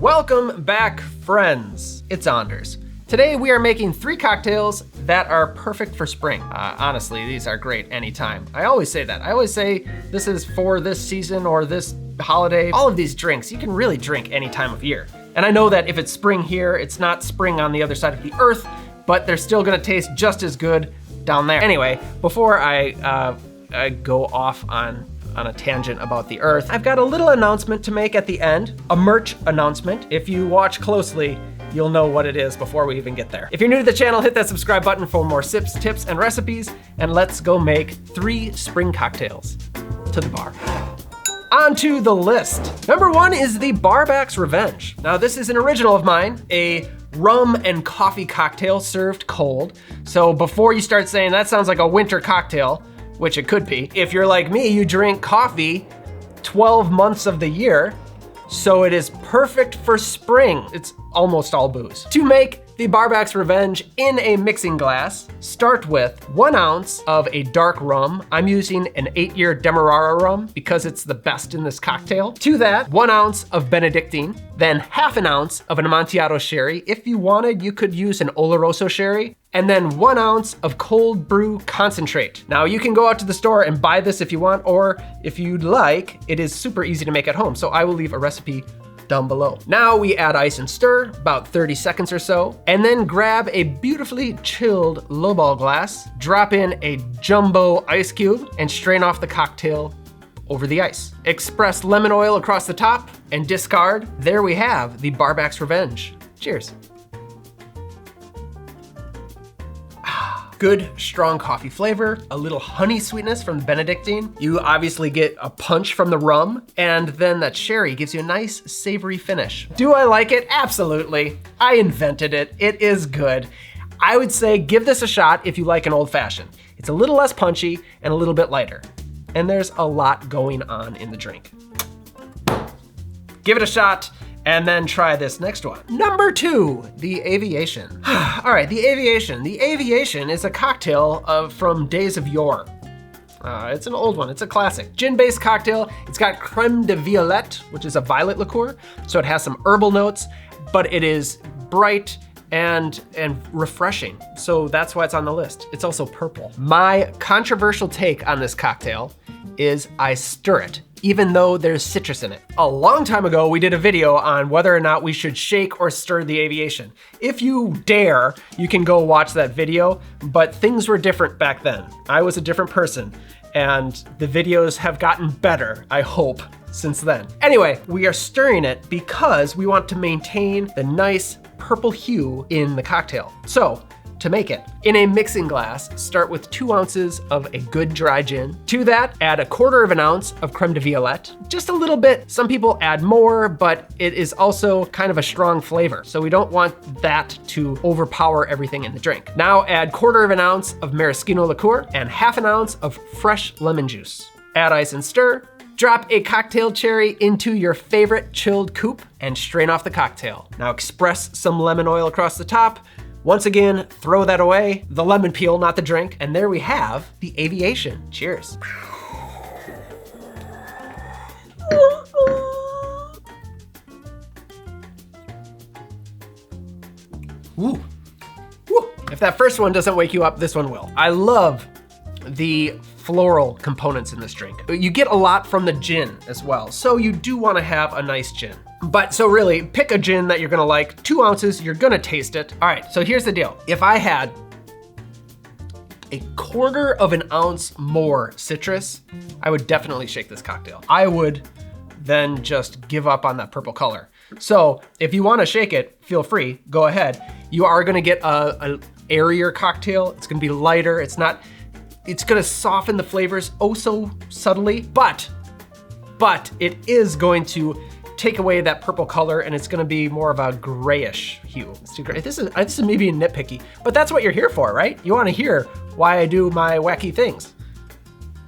Welcome back, friends. It's Anders. Today we are making 3 cocktails that are perfect for spring. Honestly, these are great anytime. I always say that. I always say this is for this season or this holiday. All of these drinks, you can really drink any time of year. And I know that if it's spring here, it's not spring on the other side of the earth, but they're still gonna taste just as good down there. Anyway, before I go off on a tangent about the earth, I've got a little announcement to make at the end, a merch announcement. If you watch closely, you'll know what it is before we even get there. If you're new to the channel, hit that subscribe button for more sips, tips, and recipes, and let's go make 3 spring cocktails to the bar. On to the list. Number 1 is the BARBACK'S Revenge. Now this is an original of mine, a rum and coffee cocktail served cold. So before you start saying that sounds like a winter cocktail, which it could be, if you're like me, you drink coffee 12 months of the year, so it is perfect for spring. It's almost all booze. To make the BARBACK'S Revenge in a mixing glass, start with 1 ounce of a dark rum. I'm using an 8-year Demerara rum because it's the best in this cocktail. To that, 1 ounce of Bénédictine, then half an ounce of an Amontillado sherry. If you wanted, you could use an Oloroso sherry, and then 1 ounce of cold brew concentrate. Now you can go out to the store and buy this if you want, or if you'd like, it is super easy to make at home. So I will leave a recipe down below. Now we add ice and stir, about 30 seconds or so, and then grab a beautifully chilled lowball glass, drop in a jumbo ice cube, and strain off the cocktail over the ice. Express lemon oil across the top and discard. There we have the BARBACK'S Revenge. Cheers. Good, strong coffee flavor, a little honey sweetness from the Bénédictine. You obviously get a punch from the rum, and then that sherry gives you a nice savory finish. Do I like it? Absolutely. I invented it. It is good. I would say give this a shot if you like an old fashioned. It's a little less punchy and a little bit lighter. And there's a lot going on in the drink. Give it a shot, and then try this next one. Number 2, the Aviation. All right, the Aviation. The Aviation is a cocktail from days of yore. It's an old one, it's a classic. Gin-based cocktail. It's got Crème de Violette, which is a violet liqueur. So it has some herbal notes, but it is bright and refreshing. So that's why it's on the list. It's also purple. My controversial take on this cocktail is I stir it, even though there's citrus in it. A long time ago, we did a video on whether or not we should shake or stir the Aviation. If you dare, you can go watch that video, but things were different back then. I was a different person, and the videos have gotten better, I hope, since then. Anyway, we are stirring it because we want to maintain the nice purple hue in the cocktail. So, to make it, in a mixing glass, start with 2 ounces of a good dry gin. To that, add 1/4 ounce of Crème de Violette, just a little bit. Some people add more, but it is also kind of a strong flavor. So we don't want that to overpower everything in the drink. Now add 1/4 ounce of Maraschino liqueur and half an ounce of fresh lemon juice. Add ice and stir. Drop a cocktail cherry into your favorite chilled coupe and strain off the cocktail. Now express some lemon oil across the top. Once again, throw that away, the lemon peel, not the drink, and there we have the Aviation. Cheers. Ooh. Woo. If that first one doesn't wake you up, this one will. I love the floral components in this drink. You get a lot from the gin as well, so you do want to have a nice gin. But so really, pick a gin that you're gonna like, 2 ounces, you're gonna taste it. All right, so here's the deal. If I had a 1/4 ounce more citrus, I would definitely shake this cocktail. I would then just give up on that purple color. So if you wanna shake it, feel free, go ahead. You are gonna get a airier cocktail. It's gonna be lighter. It's gonna soften the flavors oh so subtly, but it is going to take away that purple color, and it's gonna be more of a grayish hue. It's too gray. This is maybe nitpicky, but that's what you're here for, right? You wanna hear why I do my wacky things.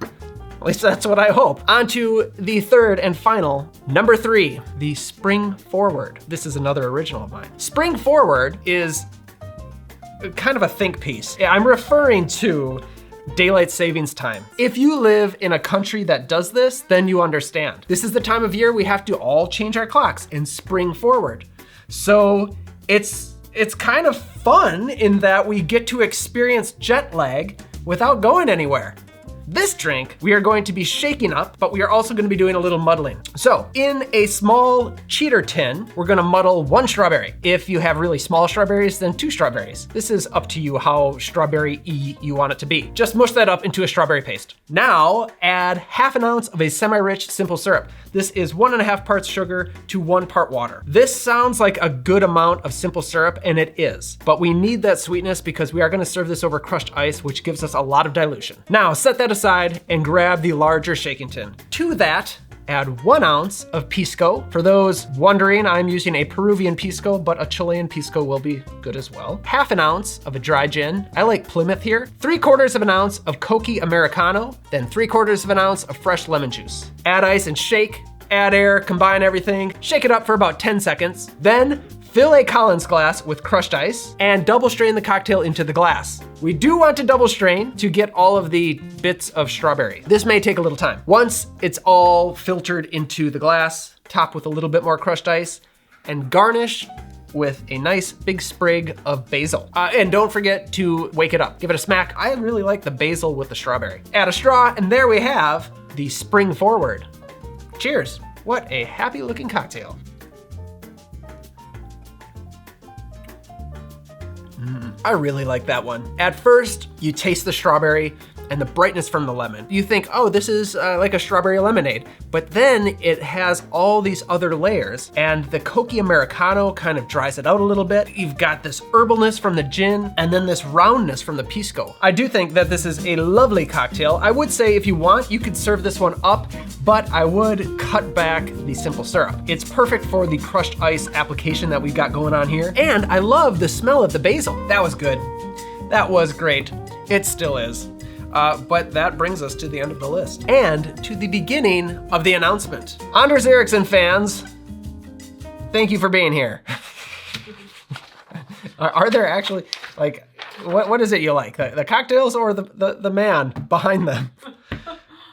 At least that's what I hope. On to the third and final, number 3, the Spring Forward. This is another original of mine. Spring Forward is kind of a think piece. I'm referring to daylight savings time. If you live in a country that does this, then you understand. This is the time of year we have to all change our clocks and spring forward. So it's kind of fun in that we get to experience jet lag without going anywhere. This drink we are going to be shaking up, but we are also going to be doing a little muddling. So in a small cheater tin, we're going to muddle 1 strawberry. If you have really small strawberries, then 2 strawberries. This is up to you how strawberry-y you want it to be. Just mush that up into a strawberry paste. Now add ½ ounce of a semi-rich simple syrup. This is 1.5 parts sugar to 1 part water. This sounds like a good amount of simple syrup, and it is, but we need that sweetness because we are going to serve this over crushed ice, which gives us a lot of dilution. Now set that aside and grab the larger shaking tin. To that, add 1 ounce of Pisco. For those wondering, I'm using a Peruvian Pisco, but a Chilean Pisco will be good as well. ½ ounce of a dry gin. I like Plymouth here. 3/4 ounce of Cocchi Americano, then 3/4 ounce of fresh lemon juice. Add ice and shake, add air, combine everything, shake it up for about 10 seconds. Then fill a Collins glass with crushed ice and double strain the cocktail into the glass. We do want to double strain to get all of the bits of strawberry. This may take a little time. Once it's all filtered into the glass, top with a little bit more crushed ice and garnish with a nice big sprig of basil. And don't forget to wake it up. Give it a smack. I really like the basil with the strawberry. Add a straw and there we have the spring forward. Cheers. What a happy looking cocktail. I really like that one. At first, you taste the strawberry and the brightness from the lemon. You think, oh, this is like a strawberry lemonade. But then it has all these other layers and the Cocchi Americano kind of dries it out a little bit. You've got this herbalness from the gin and then this roundness from the Pisco. I do think that this is a lovely cocktail. I would say if you want, you could serve this one up, but I would cut back the simple syrup. It's perfect for the crushed ice application that we've got going on here. And I love the smell of the basil. That was good. That was great. It still is. But that brings us to the end of the list and to the beginning of the announcement. Anders Erickson fans, thank you for being here. Are there actually, like, what is it you like? The cocktails or the man behind them?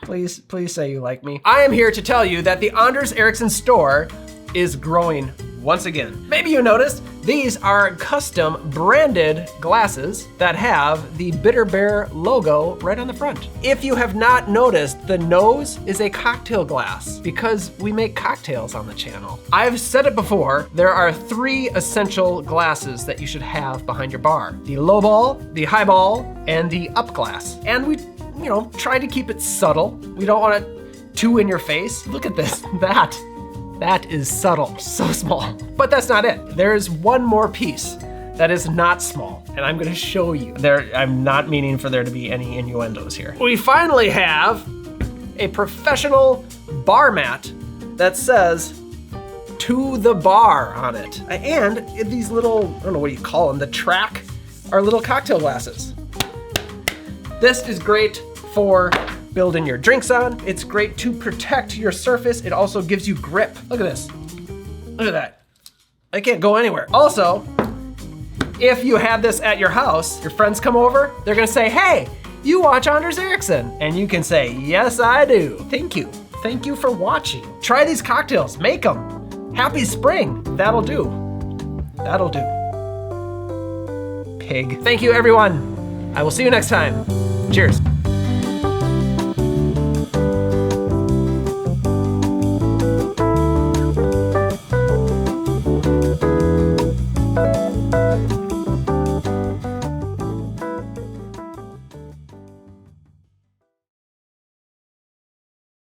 Please say you like me. I am here to tell you that the Anders Erickson store is growing once again. Maybe you noticed, these are custom branded glasses that have the Bitter Bear logo right on the front. If you have not noticed, the nose is a cocktail glass because we make cocktails on the channel. I've said it before, there are 3 essential glasses that you should have behind your bar. The low ball, the high ball, and the up glass. And we, try to keep it subtle. We don't want it too in your face. Look at this, That is subtle, so small. But that's not it. There is one more piece that is not small, and I'm gonna show you. I'm not meaning for there to be any innuendos here. We finally have a professional bar mat that says, "To the bar" on it. And these little, I don't know what you call them, the track are little cocktail glasses. This is great for building your drinks on. It's great to protect your surface. It also gives you grip. Look at this. Look at that. I can't go anywhere. Also, if you have this at your house, your friends come over, they're gonna say, "Hey, you watch Anders Erickson?" And you can say, "Yes, I do. Thank you. Thank you for watching." Try these cocktails, make them. Happy spring. That'll do. That'll do. Pig. Thank you, everyone. I will see you next time. Cheers.